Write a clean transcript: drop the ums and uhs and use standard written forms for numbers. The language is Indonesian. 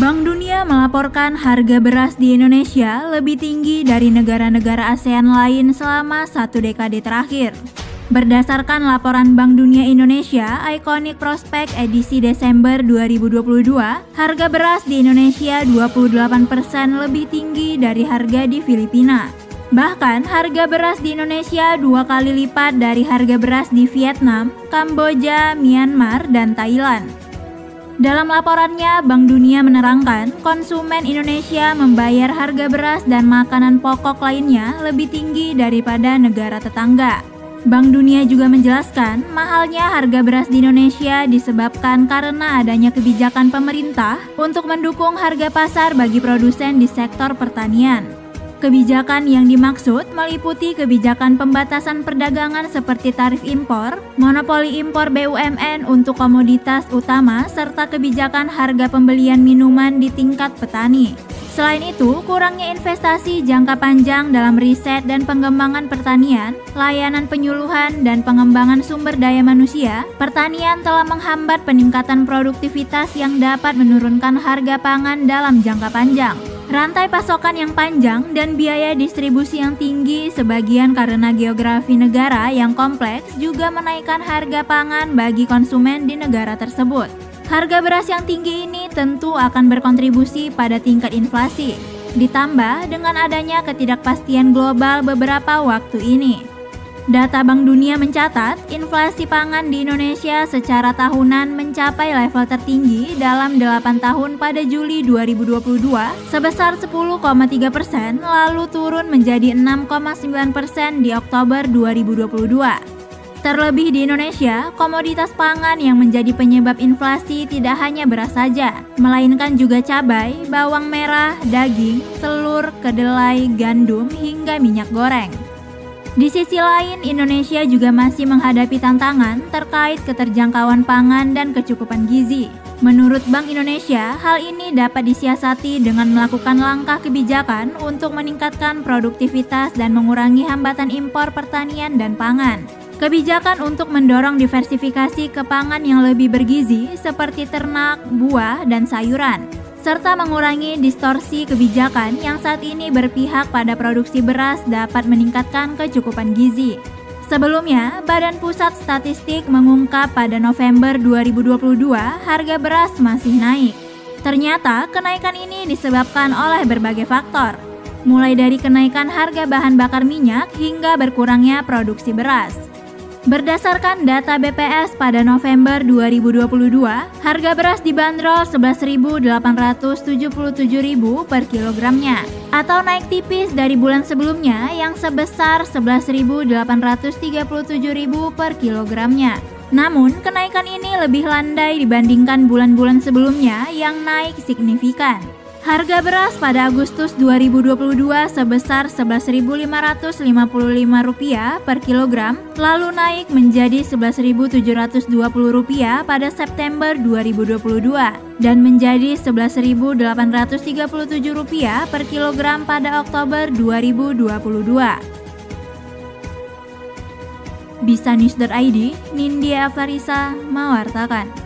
Bank Dunia melaporkan harga beras di Indonesia lebih tinggi dari negara-negara ASEAN lain selama 1 dekade terakhir. Berdasarkan laporan Bank Dunia Indonesia Iconic Prospect edisi Desember 2022, harga beras di Indonesia 28% lebih tinggi dari harga di Filipina. Bahkan, harga beras di Indonesia 2 kali lipat dari harga beras di Vietnam, Kamboja, Myanmar, dan Thailand. Dalam laporannya, Bank Dunia menerangkan konsumen Indonesia membayar harga beras dan makanan pokok lainnya lebih tinggi daripada negara tetangga. Bank Dunia juga menjelaskan mahalnya harga beras di Indonesia disebabkan karena adanya kebijakan pemerintah untuk mendukung harga pasar bagi produsen di sektor pertanian. Kebijakan yang dimaksud meliputi kebijakan pembatasan perdagangan seperti tarif impor, monopoli impor BUMN untuk komoditas utama, serta kebijakan harga pembelian minuman di tingkat petani. Selain itu, kurangnya investasi jangka panjang dalam riset dan pengembangan pertanian, layanan penyuluhan, dan pengembangan sumber daya manusia, pertanian telah menghambat peningkatan produktivitas yang dapat menurunkan harga pangan dalam jangka panjang. Rantai pasokan yang panjang dan biaya distribusi yang tinggi sebagian karena geografi negara yang kompleks juga menaikkan harga pangan bagi konsumen di negara tersebut. Harga beras yang tinggi ini tentu akan berkontribusi pada tingkat inflasi, ditambah dengan adanya ketidakpastian global beberapa waktu ini. Data Bank Dunia mencatat, inflasi pangan di Indonesia secara tahunan mencapai level tertinggi dalam 8 tahun pada Juli 2022 sebesar 10,3%, lalu turun menjadi 6,9% di Oktober 2022. Terlebih di Indonesia, komoditas pangan yang menjadi penyebab inflasi tidak hanya beras saja, melainkan juga cabai, bawang merah, daging, telur, kedelai, gandum, hingga minyak goreng. Di sisi lain, Indonesia juga masih menghadapi tantangan terkait keterjangkauan pangan dan kecukupan gizi. Menurut Bank Indonesia, hal ini dapat disiasati dengan melakukan langkah kebijakan untuk meningkatkan produktivitas dan mengurangi hambatan impor pertanian dan pangan. Kebijakan untuk mendorong diversifikasi ke pangan yang lebih bergizi seperti ternak, buah, dan sayuran, serta mengurangi distorsi kebijakan yang saat ini berpihak pada produksi beras dapat meningkatkan kecukupan gizi. Sebelumnya, Badan Pusat Statistik mengungkap pada November 2022 harga beras masih naik. Ternyata kenaikan ini disebabkan oleh berbagai faktor, mulai dari kenaikan harga bahan bakar minyak hingga berkurangnya produksi beras. Berdasarkan data BPS pada November 2022, harga beras dibanderol Rp11.877.000 per kilogramnya, atau naik tipis dari bulan sebelumnya yang sebesar Rp11.837.000 per kilogramnya. Namun, kenaikan ini lebih landai dibandingkan bulan-bulan sebelumnya yang naik signifikan. Harga beras pada Agustus 2022 sebesar Rp11.555 per kilogram, lalu naik menjadi Rp11.720 pada September 2022 dan menjadi Rp11.837 per kilogram pada Oktober 2022. Bisanews.id, Nindya Farisa mewartakan.